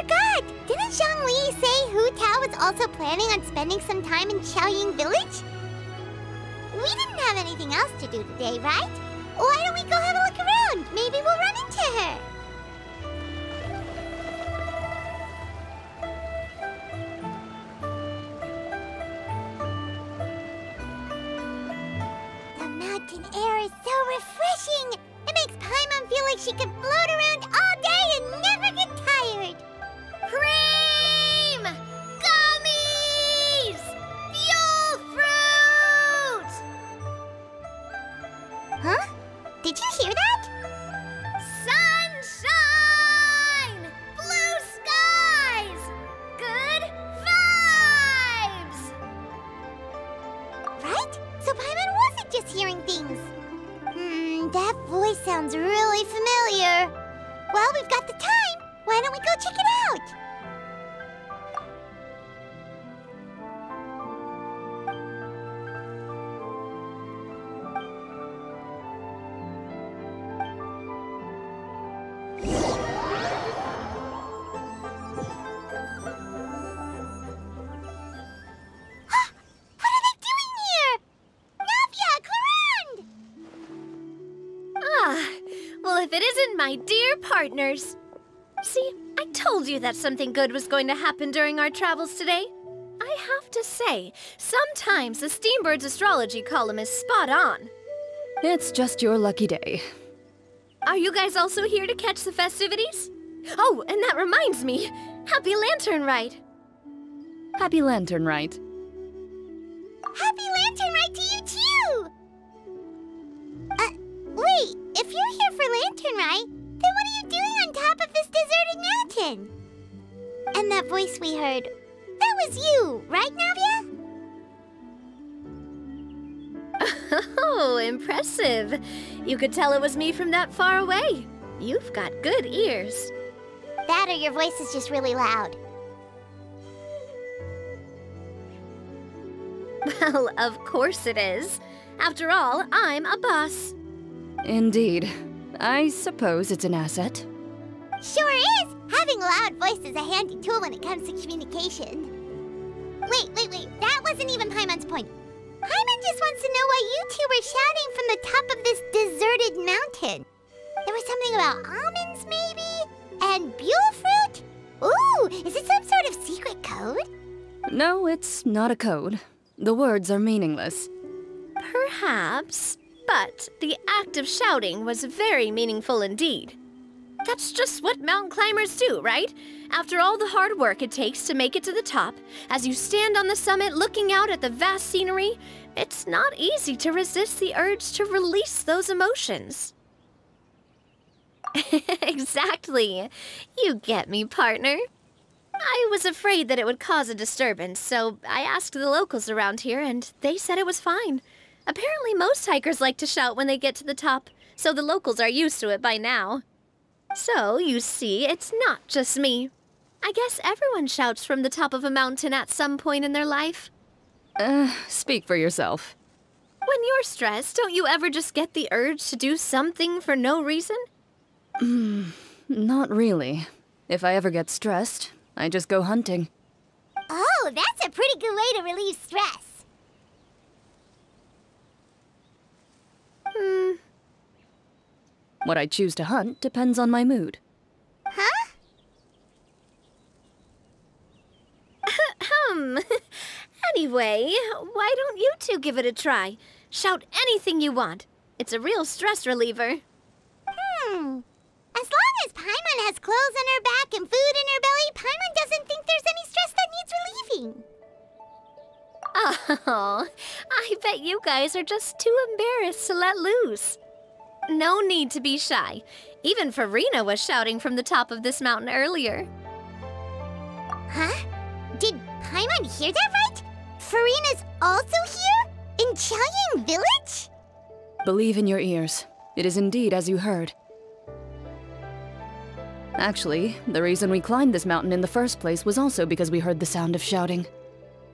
forgot! Didn't Zhongli say Hu Tao was also planning on spending some time in Xiaoying village? We didn't have anything else to do today, right? Why don't we go have a look around? Maybe we'll run into her. The mountain air is so refreshing. It makes Paimon feel like she could float around all day and never get tired. Cream! Gummies! Fuel fruit! Huh? Did you hear that? Sunshine! Blue skies! Good vibes! Right? So Paimon wasn't just hearing things. That voice sounds really familiar. Well, we've got the time. Why don't we go check it out? What are they doing here? Navia, Clarande! Ah, well, if it isn't my dear partners. See, I told you that something good was going to happen during our travels today. I have to say, sometimes the Steambird's astrology column is spot on. It's just your lucky day. Are you guys also here to catch the festivities? Oh, and that reminds me, Happy Lantern Rite. Happy Lantern Rite. Happy Lantern Rite to you, too! Wait, if you're here for Lantern Rite, then what are you doing on top of this deserted mountain? And that voice we heard, that was you, right, Navia? Oh, impressive. You could tell it was me from that far away. You've got good ears. That or your voice is just really loud. Well, of course it is. After all, I'm a boss. Indeed. I suppose it's an asset. Sure is! Having a loud voice is a handy tool when it comes to communication. Wait. That wasn't even Paimon's point. Paimon just wants to know why you two were shouting from the top of this deserted mountain. There was something about almonds, maybe? And buell fruit? Ooh, is it some sort of secret code? No, it's not a code. The words are meaningless. Perhaps, but the act of shouting was very meaningful indeed. That's just what mountain climbers do, right? After all the hard work it takes to make it to the top, as you stand on the summit looking out at the vast scenery, it's not easy to resist the urge to release those emotions. Exactly. You get me, partner. I was afraid that it would cause a disturbance, so I asked the locals around here, and they said it was fine. Apparently most hikers like to shout when they get to the top, so the locals are used to it by now. So, you see, it's not just me. I guess everyone shouts from the top of a mountain at some point in their life. Speak for yourself. When you're stressed, don't you ever just get the urge to do something for no reason? Not really. If I ever get stressed, I just go hunting. Oh, that's a pretty good way to relieve stress. What I choose to hunt depends on my mood. Huh? Anyway, why don't you two give it a try? Shout anything you want. It's a real stress reliever. As long as Paimon has clothes on her back and food in her belly, Paimon doesn't think there's any stress that needs relieving. Oh, I bet you guys are just too embarrassed to let loose. No need to be shy. Even Farina was shouting from the top of this mountain earlier. Huh? Did Paimon hear that right? Farina's also here? In Xiaoying village? Believe in your ears. It is indeed as you heard. Actually, the reason we climbed this mountain in the first place was also because we heard the sound of shouting.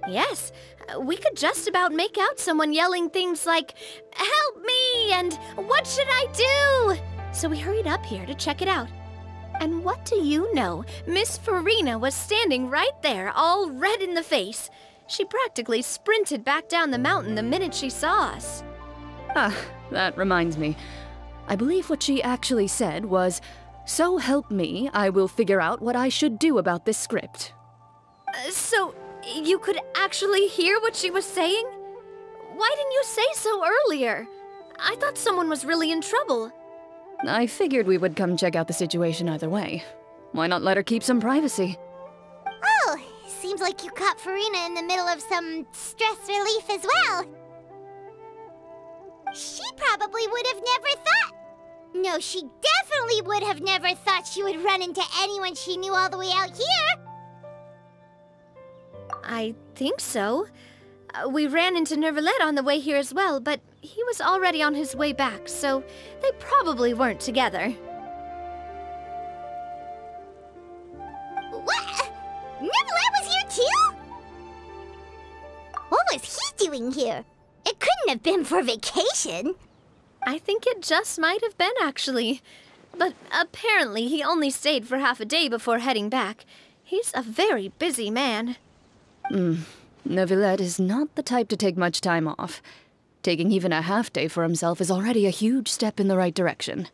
Yes, we could just about make out someone yelling things like, "Help me!" and "What should I do?" So we hurried up here to check it out. And what do you know? Miss Farina was standing right there, all red in the face. She practically sprinted back down the mountain the minute she saw us. Ah, that reminds me. I believe what she actually said was, "So help me, I will figure out what I should do about this script." So, you could actually hear what she was saying? Why didn't you say so earlier? I thought someone was really in trouble. I figured we would come check out the situation either way. Why not let her keep some privacy? Oh, seems like you caught Farina in the middle of some stress relief as well. She probably would have never thought... No, she definitely would have never thought she would run into anyone she knew all the way out here. I think so. We ran into Nervalet on the way here as well, but he was already on his way back, so they probably weren't together. What? Nervalet was here too? What was he doing here? It couldn't have been for vacation. I think it just might have been, actually. But apparently he only stayed for half a day before heading back. He's a very busy man. Nervalet is not the type to take much time off. Taking even a half day for himself is already a huge step in the right direction.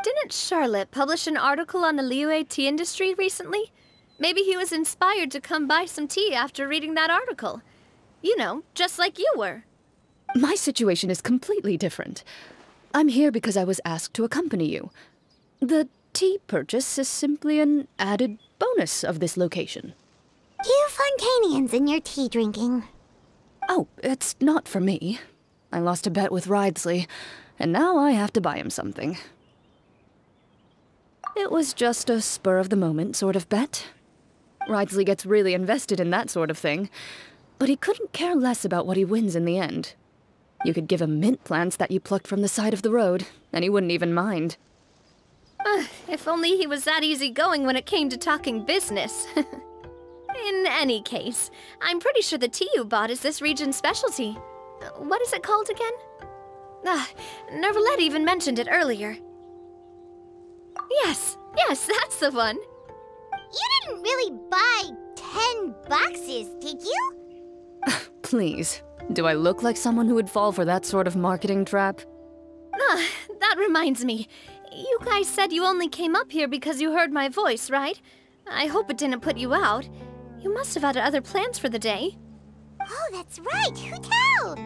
Didn't Charlotte publish an article on the Liyue tea industry recently? Maybe he was inspired to come buy some tea after reading that article. You know, just like you were. My situation is completely different. I'm here because I was asked to accompany you. The tea purchase is simply an added bonus of this location. You Fontanians and your tea drinking. Oh, it's not for me. I lost a bet with Ridsley, and now I have to buy him something. It was just a spur-of-the-moment sort of bet. Ridsley gets really invested in that sort of thing, but he couldn't care less about what he wins in the end. You could give him mint plants that you plucked from the side of the road, and he wouldn't even mind. If only he was that easygoing when it came to talking business. In any case, I'm pretty sure the tea you bought is this region's specialty. What is it called again? Nervalet even mentioned it earlier. Yes, that's the one. You didn't really buy 10 boxes, did you? Please, do I look like someone who would fall for that sort of marketing trap? That reminds me. You guys said you only came up here because you heard my voice, right? I hope it didn't put you out. You must have had other plans for the day. Oh, that's right. Who tell?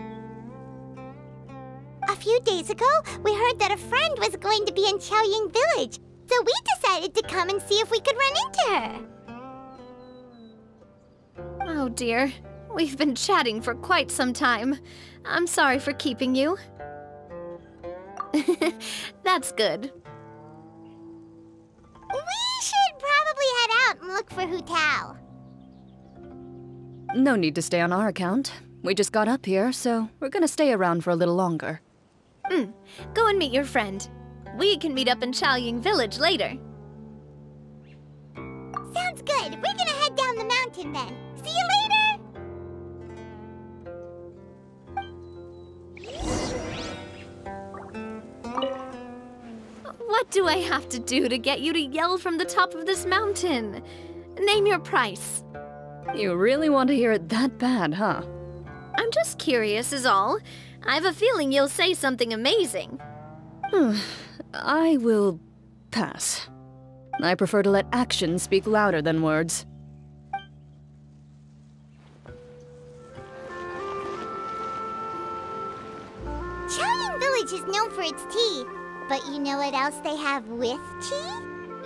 A few days ago, we heard that a friend was going to be in Xiaoying Village, so we decided to come and see if we could run into her. Oh dear. We've been chatting for quite some time. I'm sorry for keeping you. That's good. We should probably head out and look for Hu Tao. No need to stay on our account. We just got up here, so we're gonna stay around for a little longer. Go and meet your friend. We can meet up in Xiaoying Village later. Sounds good. We're gonna head down the mountain then. See you later! What do I have to do to get you to yell from the top of this mountain? Name your price. You really want to hear it that bad, huh? I'm just curious is all. I have a feeling you'll say something amazing. I will pass. I prefer to let actions speak louder than words. Xiaoying Village is known for its tea, but you know what else they have with tea?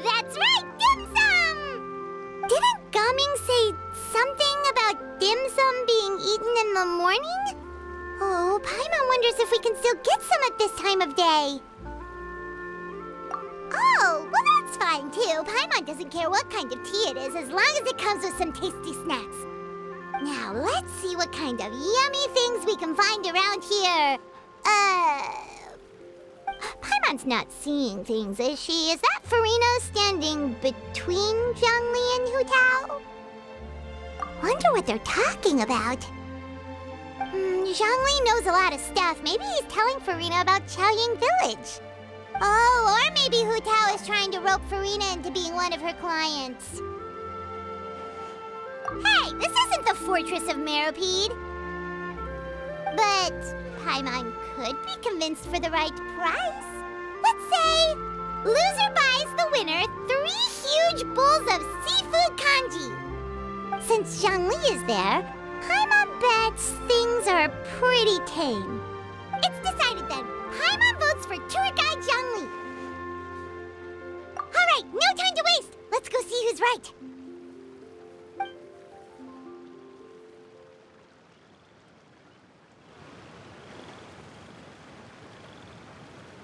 That's right, dim sum! Didn't Gaming say something about dim sum being eaten in the morning? Oh, Paimon wonders if we can still get some at this time of day. Oh, well that's fine too. Paimon doesn't care what kind of tea it is as long as it comes with some tasty snacks. Now, let's see what kind of yummy things we can find around here. Paimon's not seeing things, is she? Is that Farina standing between Zhongli and Hu Tao? Wonder what they're talking about. Zhongli knows a lot of stuff. Maybe he's telling Farina about Xiaoying Village. Oh, or maybe Hu Tao is trying to rope Farina into being one of her clients. Hey, this isn't the Fortress of Meropide. But Paimon could be convinced for the right price. Let's say loser buys the winner 3 huge bowls of seafood kanji. Since Zhongli is there, Paimon bets things are pretty tame. It's decided then. Paimon votes for tour guide Zhongli. All right, no time to waste. Let's go see who's right.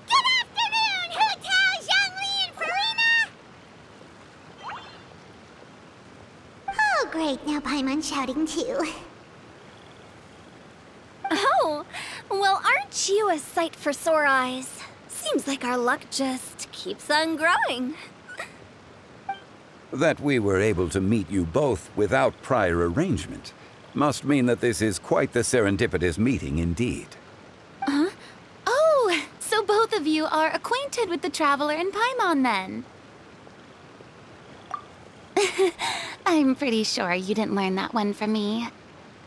Good afternoon, Hu Tao, Zhongli, and Farina! Oh, great. Now Paimon's shouting too. Oh, well, aren't you a sight for sore eyes? Seems like our luck just keeps on growing. That we were able to meet you both without prior arrangement must mean that this is quite the serendipitous meeting indeed. Huh? Oh, so both of you are acquainted with the Traveler and Paimon then? I'm pretty sure you didn't learn that one from me.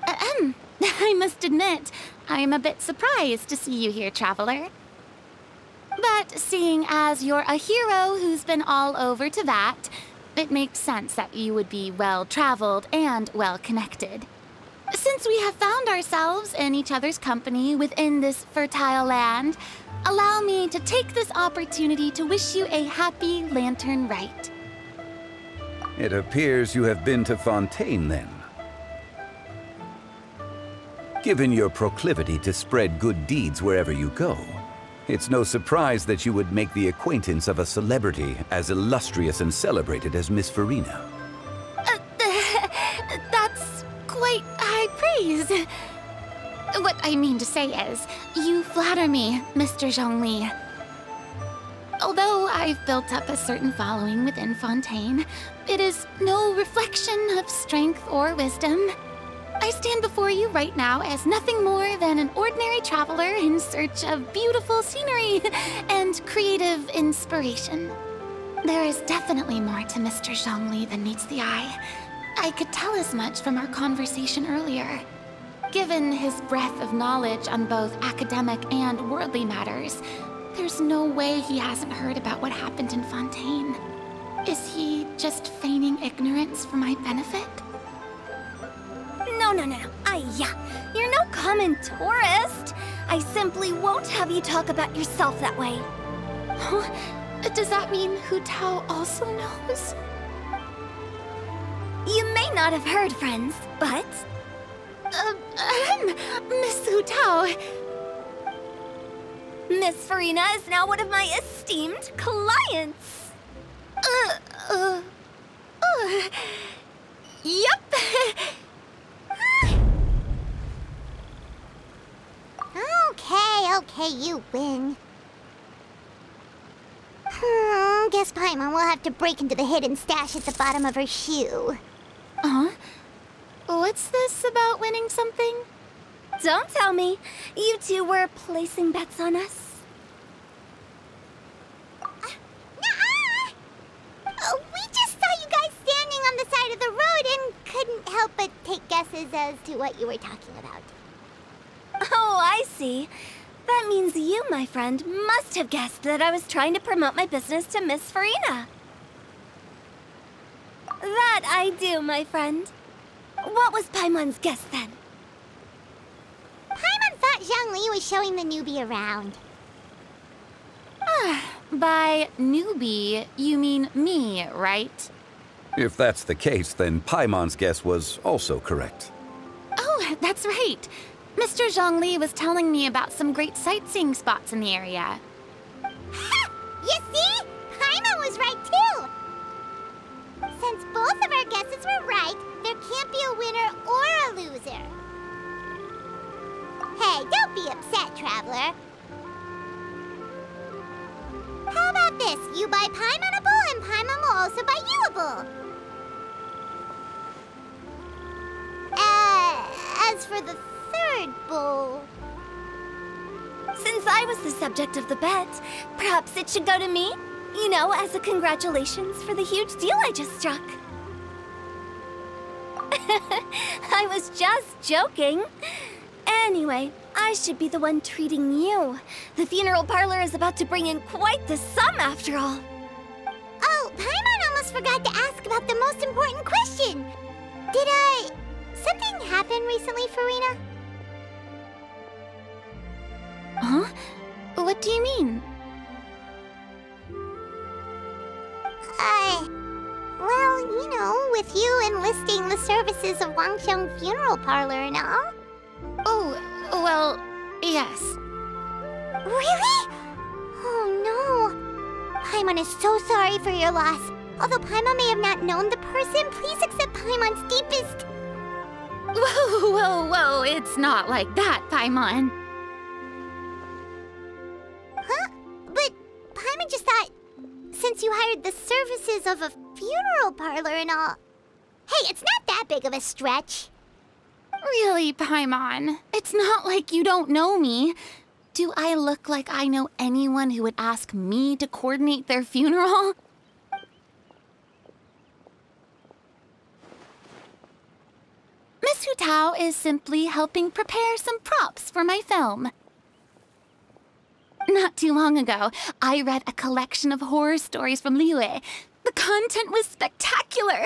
I must admit, I'm a bit surprised to see you here, Traveler. But seeing as you're a hero who's been all over Teyvat, it makes sense that you would be well-traveled and well-connected. Since we have found ourselves in each other's company within this fertile land, allow me to take this opportunity to wish you a happy Lantern Rite. It appears you have been to Fontaine then. Given your proclivity to spread good deeds wherever you go, it's no surprise that you would make the acquaintance of a celebrity as illustrious and celebrated as Miss Farina. That's quite high praise. What I mean to say is, you flatter me, Mr. Zhongli. Although I've built up a certain following within Fontaine, it is no reflection of strength or wisdom. I stand before you right now as nothing more than an ordinary traveler in search of beautiful scenery and creative inspiration. There is definitely more to Mr. Zhongli than meets the eye. I could tell as much from our conversation earlier. Given his breadth of knowledge on both academic and worldly matters, there's no way he hasn't heard about what happened in Fontaine. Is he just feigning ignorance for my benefit? No. You're no common tourist. I simply won't have you talk about yourself that way. Huh? Does that mean Hu Tao also knows? You may not have heard, friends, but... Miss Hu Tao. Miss Farina is now one of my esteemed clients. Yep. Okay, you win. Guess Paimon will have to break into the hidden stash at the bottom of her shoe. What's this about winning something? Don't tell me. You two were placing bets on us. Nuh-uh! We just saw you guys standing on the side of the road and couldn't help but take guesses as to what you were talking about. Oh, I see. That means you, my friend, must have guessed that I was trying to promote my business to Miss Farina. That I do, my friend. What was Paimon's guess then? Paimon thought Zhongli was showing the newbie around. By newbie, you mean me, right? If that's the case, then Paimon's guess was also correct. Oh, that's right. Mr. Zhongli was telling me about some great sightseeing spots in the area. Ha! You see? Paimon was right too! Since both of our guesses were right, there can't be a winner or a loser. Hey, don't be upset, Traveler. How about this? You buy Paimon a bowl, and Paimon will also buy you a bowl. As for the third bowl... Since I was the subject of the bet, perhaps it should go to me? You know, as a congratulations for the huge deal I just struck. I was just joking. Anyway, I should be the one treating you. The funeral parlor is about to bring in quite the sum after all. Oh, Paimon almost forgot to ask about the most important question. Did, something happen recently, Farina? Huh? What do you mean? Well, you know, with you enlisting the services of Wangxiang Funeral Parlor and all. Oh, well, yes. Really? Oh no. Paimon is so sorry for your loss. Although Paimon may have not known the person, please accept Paimon's deepest... Whoa, it's not like that, Paimon. Huh? But Paimon just thought, since you hired the services of a funeral parlor and all... Hey, it's not that big of a stretch. Really, Paimon? It's not like you don't know me. Do I look like I know anyone who would ask me to coordinate their funeral? Miss Hu Tao is simply helping prepare some props for my film. Not too long ago, I read a collection of horror stories from Liyue. The content was spectacular.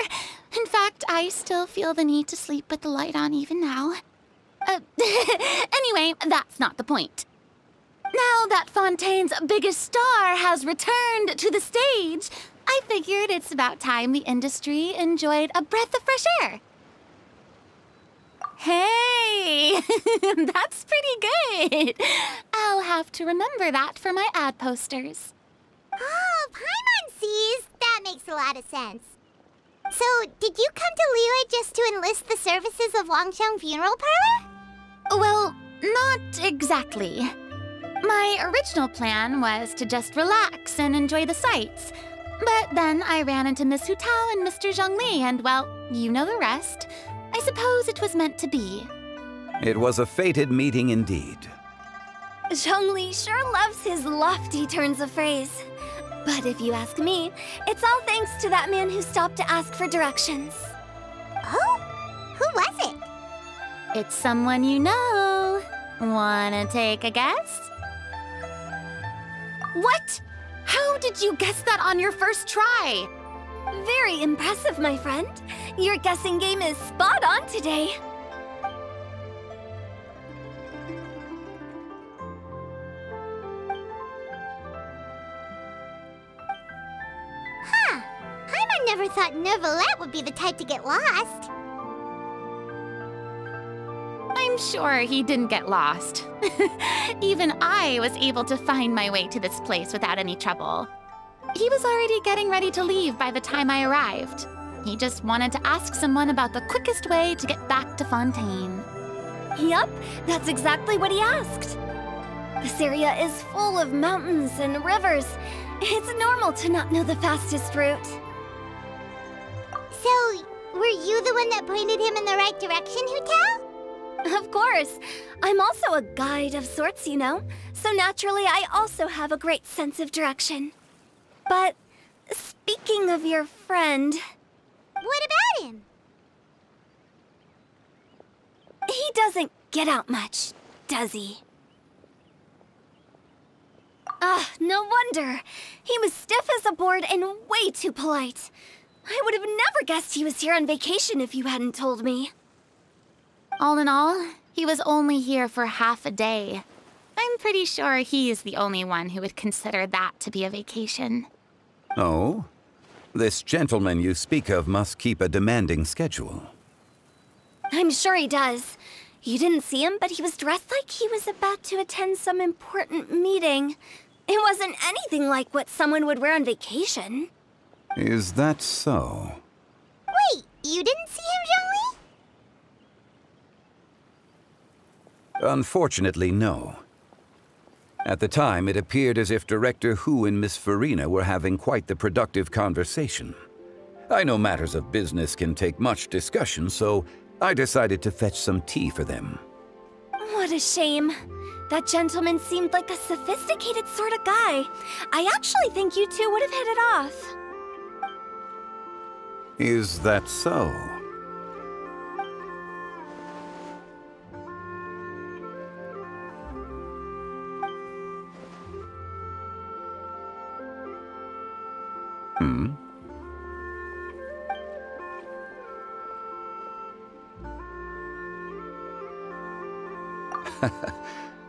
In fact, I still feel the need to sleep with the light on even now. Anyway, that's not the point. Now that Fontaine's biggest star has returned to the stage, I figured it's about time the industry enjoyed a breath of fresh air. Hey, that's pretty good. I'll have to remember that for my ad posters. Oh, Paimon sees. That makes a lot of sense. So, did you come to Liyue just to enlist the services of Wangxiang Funeral Parlor? Well, not exactly. My original plan was to just relax and enjoy the sights. But then I ran into Miss Hu Tao and Mr. Zhongli, and well, you know the rest. I suppose it was meant to be. It was a fated meeting indeed. Zhongli sure loves his lofty turns of phrase. But if you ask me, it's all thanks to that man who stopped to ask for directions. Oh? Who was it? It's someone you know. Wanna take a guess? What? How did you guess that on your first try? Very impressive, my friend. Your guessing game is spot on today. Huh. Paimon never thought Neuvillette would be the type to get lost. I'm sure he didn't get lost. Even I was able to find my way to this place without any trouble. He was already getting ready to leave by the time I arrived. He just wanted to ask someone about the quickest way to get back to Fontaine. Yup, that's exactly what he asked. This area is full of mountains and rivers. It's normal to not know the fastest route. So, were you the one that pointed him in the right direction, Hu Tao? Of course. I'm also a guide of sorts, you know. So naturally, I also have a great sense of direction. But speaking of your friend... What about him? He doesn't get out much, does he? Ah, no wonder. He was stiff as a board and way too polite. I would have never guessed he was here on vacation if you hadn't told me. All in all, he was only here for half a day. I'm pretty sure he's the only one who would consider that to be a vacation. Oh? This gentleman you speak of must keep a demanding schedule. I'm sure he does. You didn't see him, but he was dressed like he was about to attend some important meeting. It wasn't anything like what someone would wear on vacation. Is that so? Wait, you didn't see him, Zhongli? Unfortunately, no. At the time, it appeared as if Director Hu and Miss Farina were having quite the productive conversation. I know matters of business can take much discussion, so I decided to fetch some tea for them. What a shame. That gentleman seemed like a sophisticated sort of guy. I actually think you two would have hit it off. Is that so? Hmm?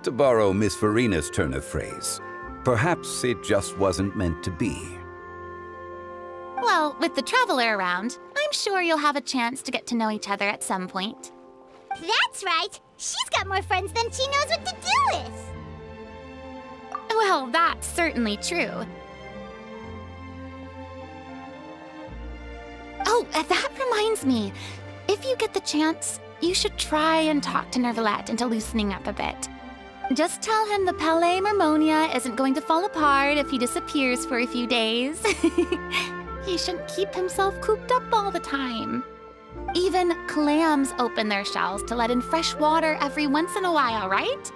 To borrow Miss Farina's turn of phrase, perhaps it just wasn't meant to be. Well, with the Traveler around, I'm sure you'll have a chance to get to know each other at some point. That's right. She's got more friends than she knows what to do with. Well, that's certainly true. Oh, that reminds me. If you get the chance, you should try and talk to Nervalette into loosening up a bit. Just tell him the Palais Mermonia isn't going to fall apart if he disappears for a few days. He shouldn't keep himself cooped up all the time. Even clams open their shells to let in fresh water every once in a while, right?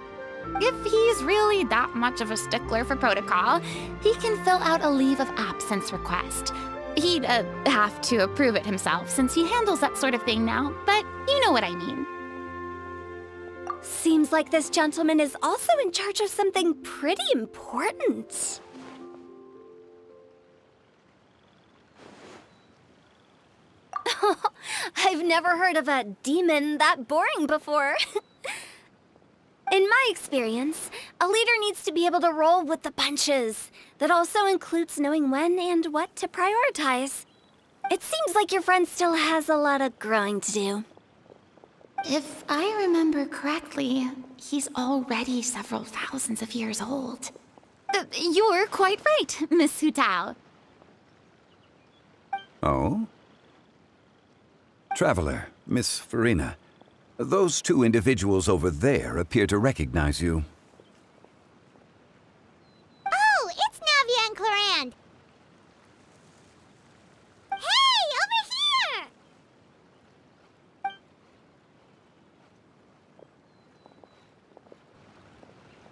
If he's really that much of a stickler for protocol, he can fill out a leave of absence request. He'd have to approve it himself since he handles that sort of thing now, but you know what I mean. Seems like this gentleman is also in charge of something pretty important. I've never heard of a demon that boring before. In my experience, a leader needs to be able to roll with the punches. That also includes knowing when and what to prioritize. It seems like your friend still has a lot of growing to do. If I remember correctly, he's already several thousands of years old. You're quite right, Miss Hu Tao. Oh? Traveler, Miss Farina, those two individuals over there appear to recognize you. Oh, it's Navia and Clorand. Hey, over here!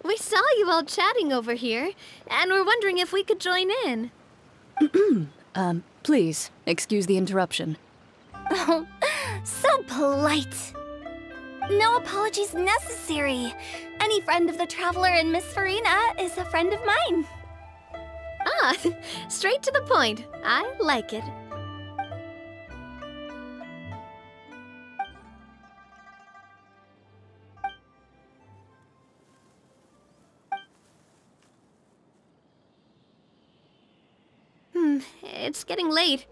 We saw you all chatting over here, and we're wondering if we could join in. Please, excuse the interruption. Oh, so polite. No apologies necessary. Any friend of the Traveler and Miss Farina is a friend of mine. Ah, straight to the point. I like it. It's getting late.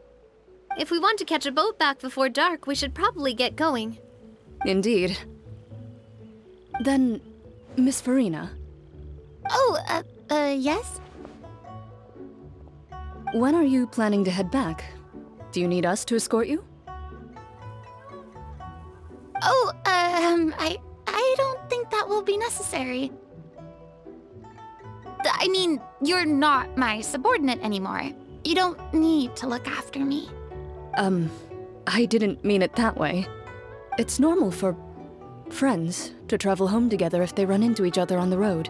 If we want to catch a boat back before dark, we should probably get going. Indeed. Then, Miss Farina, Oh, yes? when are you planning to head back? Do you need us to escort you? Oh, I don't think that will be necessary. I mean, you're not my subordinate anymore. You don't need to look after me. I didn't mean it that way. It's normal for friends to travel home together if they run into each other on the road.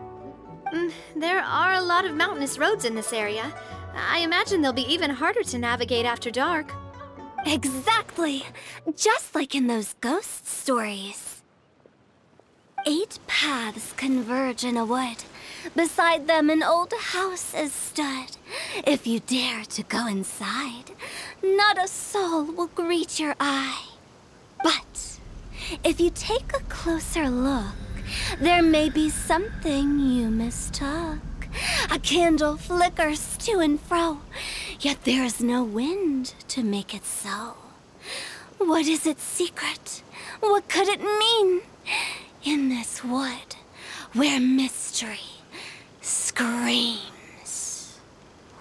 There are a lot of mountainous roads in this area. I imagine they'll be even harder to navigate after dark. Exactly! Just like in those ghost stories. 8 paths converge in a wood. Beside them an old house is stood. If you dare to go inside, not a soul will greet your eye. But if you take a closer look, there may be something you mistook. A candle flickers to and fro, yet there is no wind to make it so. What is its secret? What could it mean? In this wood, where mystery screams.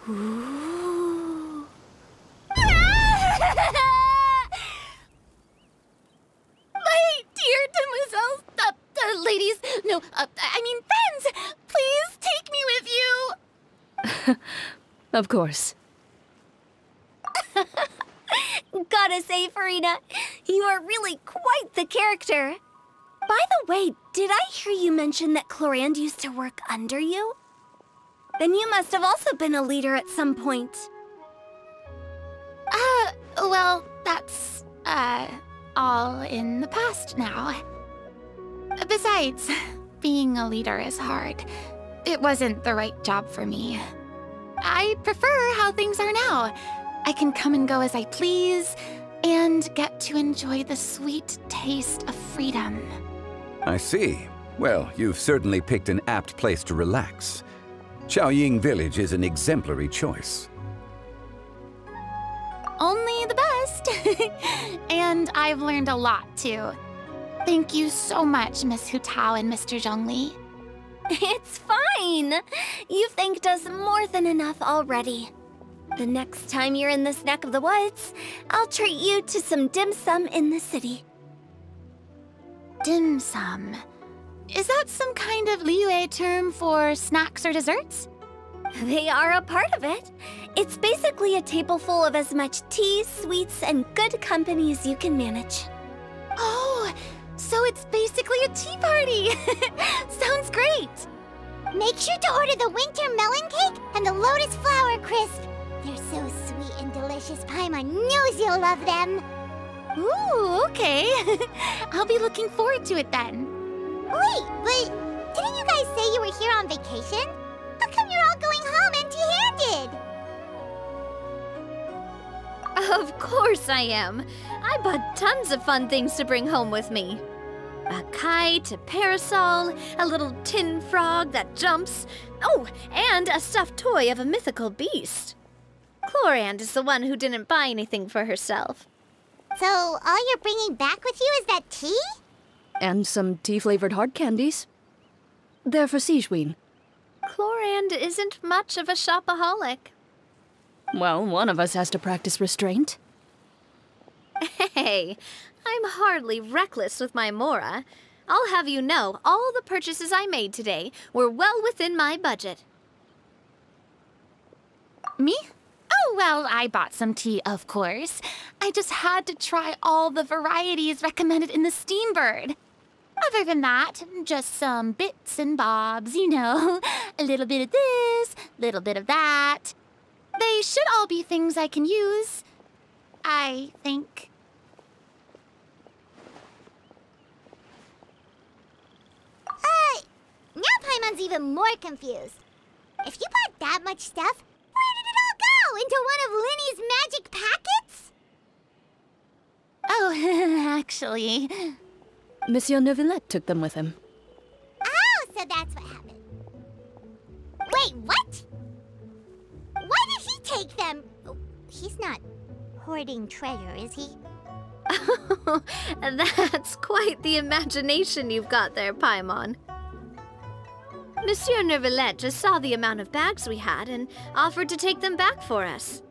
Ooh. My dear demoiselles, ladies, no, I mean friends, please take me with you. Of course. Gotta say, Farina, you are really quite the character. By the way, did I hear you mention that Clorand used to work under you? Then you must have also been a leader at some point. Well, that's, all in the past now. Besides, being a leader is hard. It wasn't the right job for me. I prefer how things are now. I can come and go as I please, and get to enjoy the sweet taste of freedom. I see. Well, you've certainly picked an apt place to relax. Xiaoying Village is an exemplary choice. Only the best. And I've learned a lot, too. Thank you so much, Miss Hu Tao and Mr. Zhongli. It's fine. You've thanked us more than enough already. The next time you're in this neck of the woods, I'll treat you to some dim sum in the city. Dim sum. Is that some kind of Liyue term for snacks or desserts? They are a part of it. It's basically a table full of as much tea, sweets, and good company as you can manage. Oh, so it's basically a tea party! Sounds great! Make sure to order the winter melon cake and the lotus flower crisp. They're so sweet and delicious. Paimon knows you'll love them. Ooh, okay. I'll be looking forward to it then. Wait, but didn't you guys say you were here on vacation? How come you're all going home empty-handed? Of course I am. I bought tons of fun things to bring home with me. A kite, a parasol, a little tin frog that jumps. Oh, and a stuffed toy of a mythical beast. Clorand is the one who didn't buy anything for herself. So all you're bringing back with you is that tea? And some tea-flavored hard candies. They're for Sijwin. Clorand isn't much of a shopaholic. Well, one of us has to practice restraint. Hey, I'm hardly reckless with my Mora. I'll have you know, all the purchases I made today were well within my budget. Me? Oh, well, I bought some tea, of course. I just had to try all the varieties recommended in the Steambird. Other than that, just some bits and bobs, you know. A little bit of this, little bit of that. They should all be things I can use, I think. Now Paimon's even more confused. If you bought that much stuff, where did it all go? Into one of Linny's magic packets? Oh, actually... Monsieur Neuvillette took them with him. Oh, so that's what happened. Wait, what? Why did he take them? Oh, he's not hoarding treasure, is he? That's quite the imagination you've got there, Paimon. Monsieur Neuvillette just saw the amount of bags we had and offered to take them back for us.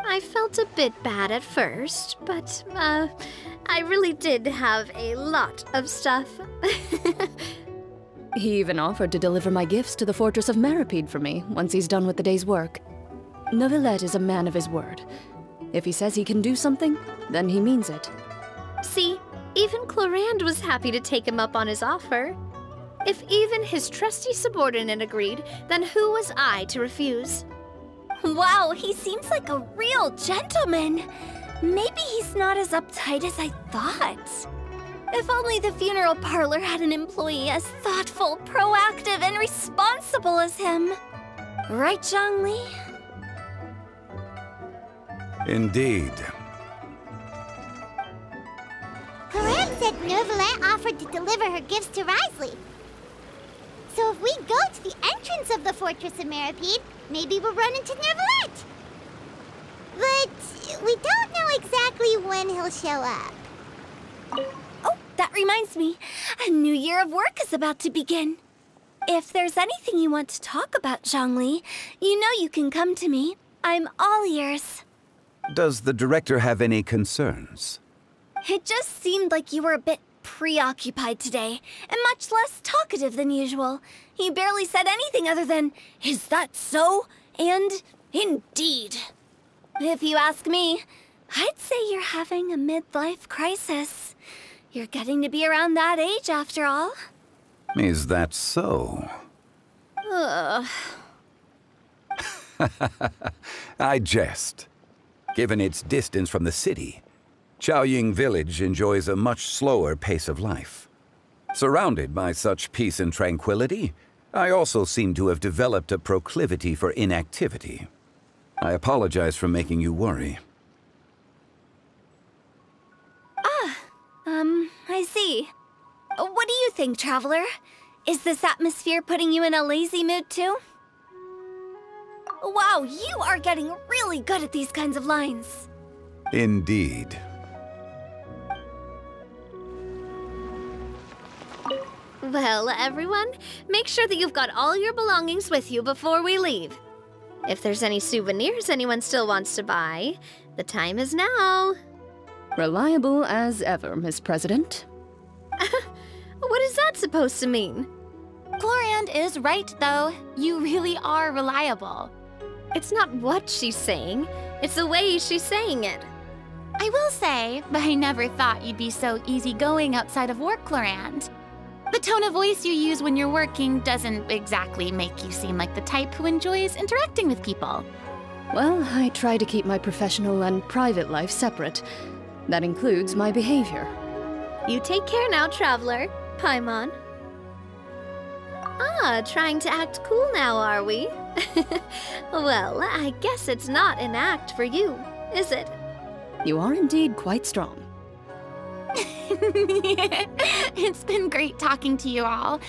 I felt a bit bad at first, but, I really did have a lot of stuff. He even offered to deliver my gifts to the Fortress of Meripede for me once he's done with the day's work. Neuvillette is a man of his word. If he says he can do something, then he means it. See, even Clorand was happy to take him up on his offer. If even his trusty subordinate agreed, then who was I to refuse? Wow, he seems like a real gentleman. Maybe he's not as uptight as I thought. If only the funeral parlor had an employee as thoughtful, proactive, and responsible as him. Right, Zhongli? Indeed. Clorand said Neuvillette offered to deliver her gifts to Risley. So if we go to the entrance of the Fortress of Meripede, maybe we'll run into Neuvillette. But we don't know exactly when he'll show up. Oh, that reminds me. A new year of work is about to begin. If there's anything you want to talk about, Zhongli, you know you can come to me. I'm all ears. Does the director have any concerns? It just seemed like you were a bit preoccupied today, and much less talkative than usual. He barely said anything other than, "Is that so?" and "Indeed." If you ask me, I'd say you're having a midlife crisis. You're getting to be around that age after all. Is that so? Ugh. I jest. Given its distance from the city, Chaoying Village enjoys a much slower pace of life. Surrounded by such peace and tranquility, I also seem to have developed a proclivity for inactivity. I apologize for making you worry. I see. What do you think, Traveler? Is this atmosphere putting you in a lazy mood too? Wow, you are getting really good at these kinds of lines. Indeed. Well, everyone, make sure that you've got all your belongings with you before we leave. If there's any souvenirs anyone still wants to buy, the time is now. Reliable as ever, Miss President. What is that supposed to mean? Chlorand is right, though. You really are reliable. It's not what she's saying, it's the way she's saying it. I will say, but I never thought you'd be so easygoing outside of work, Chlorand. The tone of voice you use when you're working doesn't exactly make you seem like the type who enjoys interacting with people. Well, I try to keep my professional and private life separate. That includes my behavior. You take care now, Traveler. Paimon. Ah, trying to act cool now, are we? Well, I guess it's not an act for you, is it? You are indeed quite strong. It's been great talking to you all.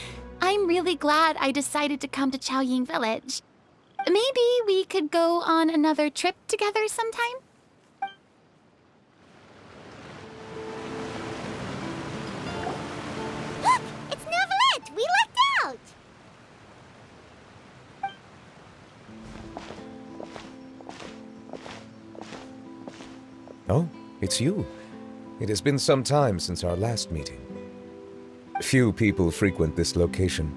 I'm really glad I decided to come to Chaoying Village. Maybe we could go on another trip together sometime? Look! It's Novelette! We lucked out! Oh, it's you. It has been some time since our last meeting. Few people frequent this location.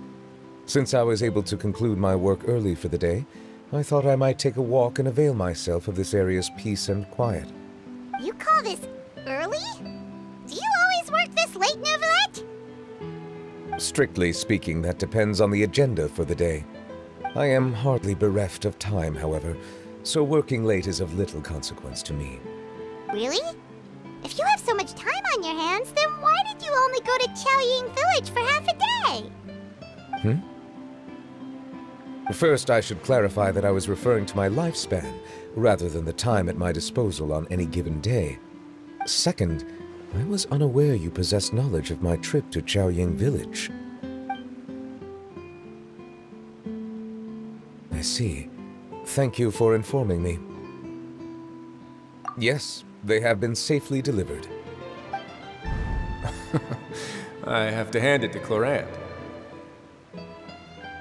Since I was able to conclude my work early for the day, I thought I might take a walk and avail myself of this area's peace and quiet. You call this early? Do you always work this late, Novelette? Strictly speaking, that depends on the agenda for the day. I am hardly bereft of time, however, so working late is of little consequence to me. Really? If you have so much time on your hands, then why did you only go to Chaoying Village for half a day? First, I should clarify that I was referring to my lifespan, rather than the time at my disposal on any given day. Second, I was unaware you possessed knowledge of my trip to Chaoying Village. I see. Thank you for informing me. Yes, they have been safely delivered. I have to hand it to Chlorand.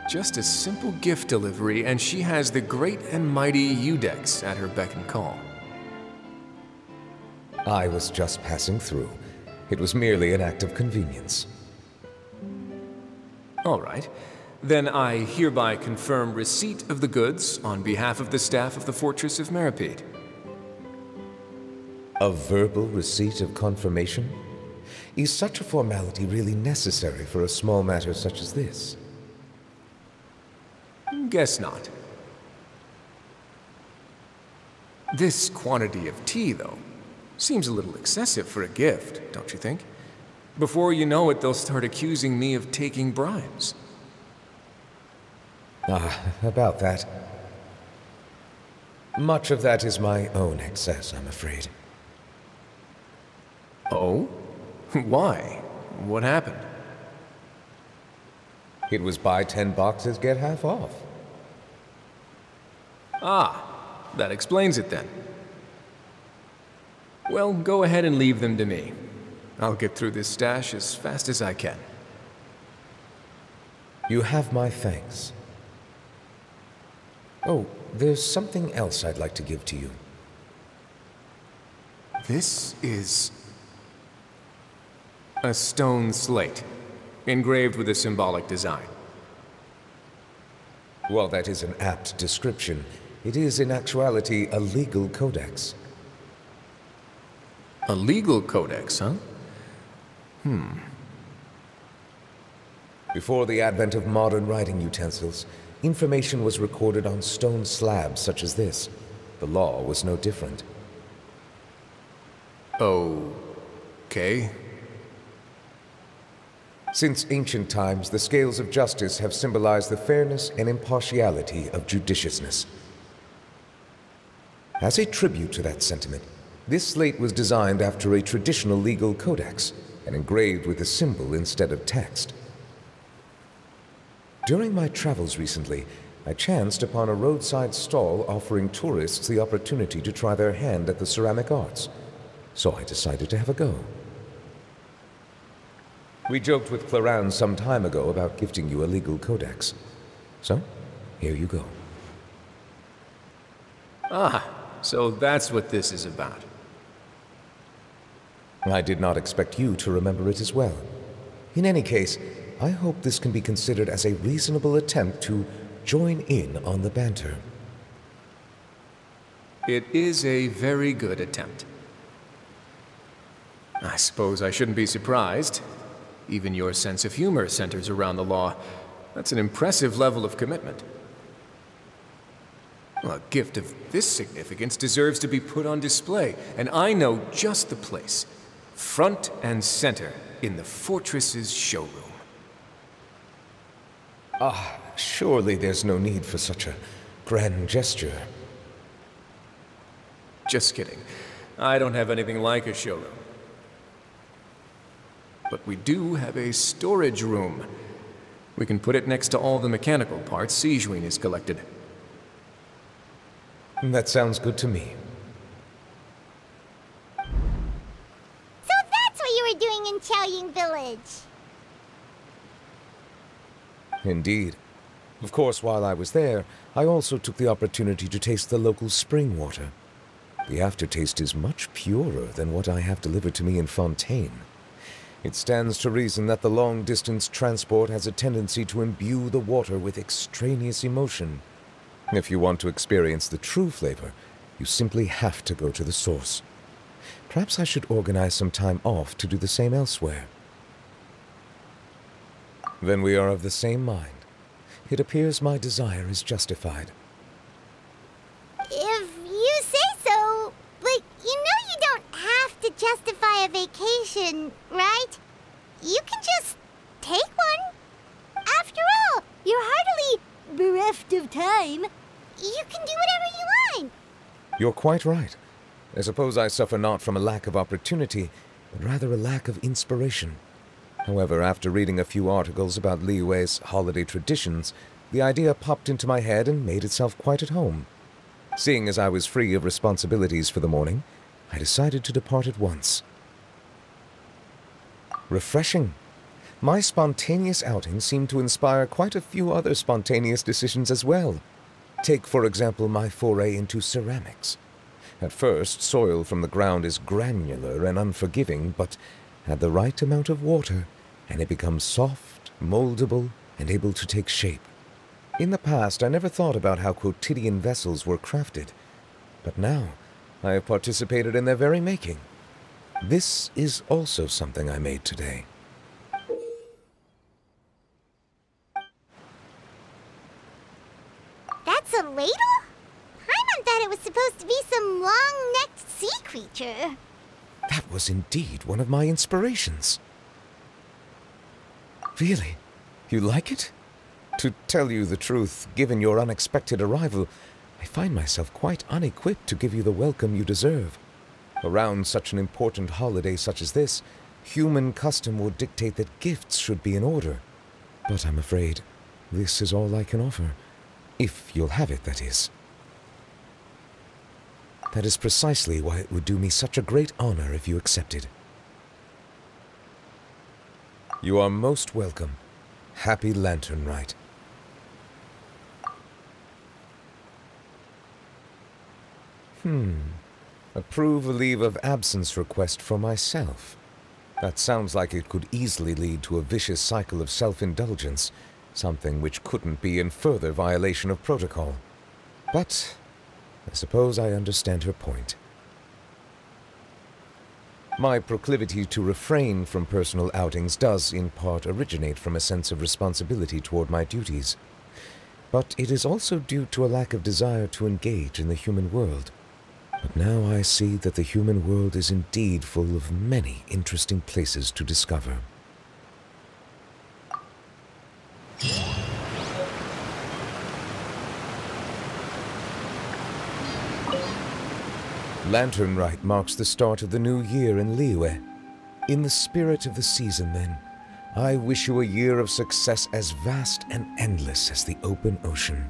Just a simple gift delivery, and she has the great and mighty Udex at her beck and call. I was just passing through. It was merely an act of convenience. All right. Then I hereby confirm receipt of the goods on behalf of the staff of the Fortress of Meripede. A verbal receipt of confirmation? Is such a formality really necessary for a small matter such as this? Guess not. This quantity of tea, though, seems a little excessive for a gift, don't you think? Before you know it, they'll start accusing me of taking bribes. About that. Much of that is my own excess, I'm afraid. Oh? Why? What happened? It was buy 10 boxes, get half off. Ah, that explains it then. Well, go ahead and leave them to me. I'll get through this stash as fast as I can. You have my thanks. Oh, there's something else I'd like to give to you. This is a stone slate, engraved with a symbolic design. While that is an apt description, it is in actuality a legal codex. A legal codex, huh? Before the advent of modern writing utensils, information was recorded on stone slabs such as this. The law was no different. Okay. Since ancient times, the scales of justice have symbolized the fairness and impartiality of judiciousness. As a tribute to that sentiment, this slate was designed after a traditional legal codex and engraved with a symbol instead of text. During my travels recently, I chanced upon a roadside stall offering tourists the opportunity to try their hand at the ceramic arts, so I decided to have a go. We joked with Claran some time ago about gifting you a legal codex. So, here you go. Ah, so that's what this is about. I did not expect you to remember it as well. In any case, I hope this can be considered as a reasonable attempt to join in on the banter. It is a very good attempt. I suppose I shouldn't be surprised. Even your sense of humor centers around the law. That's an impressive level of commitment. Well, a gift of this significance deserves to be put on display, and I know just the place. Front and center in the fortress's showroom. Surely there's no need for such a grand gesture. Just kidding. I don't have anything like a showroom. But we do have a storage room. We can put it next to all the mechanical parts Sijwin has collected. That sounds good to me. So that's what you were doing in Chaoying Village. Indeed. Of course, while I was there, I also took the opportunity to taste the local spring water. The aftertaste is much purer than what I have delivered to me in Fontaine. It stands to reason that the long-distance transport has a tendency to imbue the water with extraneous emotion. If you want to experience the true flavor, you simply have to go to the source. Perhaps I should organize some time off to do the same elsewhere. Then we are of the same mind. It appears my desire is justified. If you say so, but you know you don't have to justify a vacation, right? You can just take one. After all, you're hardly bereft of time. You can do whatever you want. You're quite right. I suppose I suffer not from a lack of opportunity, but rather a lack of inspiration. However, after reading a few articles about Liyue's holiday traditions, the idea popped into my head and made itself quite at home. Seeing as I was free of responsibilities for the morning, I decided to depart at once. Refreshing. My spontaneous outing seemed to inspire quite a few other spontaneous decisions as well. Take, for example, my foray into ceramics. At first, soil from the ground is granular and unforgiving, but add the right amount of water, and it becomes soft, moldable, and able to take shape. In the past, I never thought about how quotidian vessels were crafted, but now I have participated in their very making. This is also something I made today. That's a ladle? Paimon thought it was supposed to be some long-necked sea creature. That was indeed one of my inspirations. Really? You like it? To tell you the truth, given your unexpected arrival, I find myself quite unequipped to give you the welcome you deserve. Around such an important holiday such as this, human custom would dictate that gifts should be in order. But I'm afraid this is all I can offer. If you'll have it, that is. That is precisely why it would do me such a great honor if you accepted. You are most welcome. Happy Lantern Rite. Approve a leave of absence request for myself. That sounds like it could easily lead to a vicious cycle of self-indulgence, something which couldn't be in further violation of protocol. But I suppose I understand her point. My proclivity to refrain from personal outings does, in part, originate from a sense of responsibility toward my duties. But it is also due to a lack of desire to engage in the human world. But now I see that the human world is indeed full of many interesting places to discover. Lantern Rite marks the start of the new year in Liyue. In the spirit of the season, then, I wish you a year of success as vast and endless as the open ocean.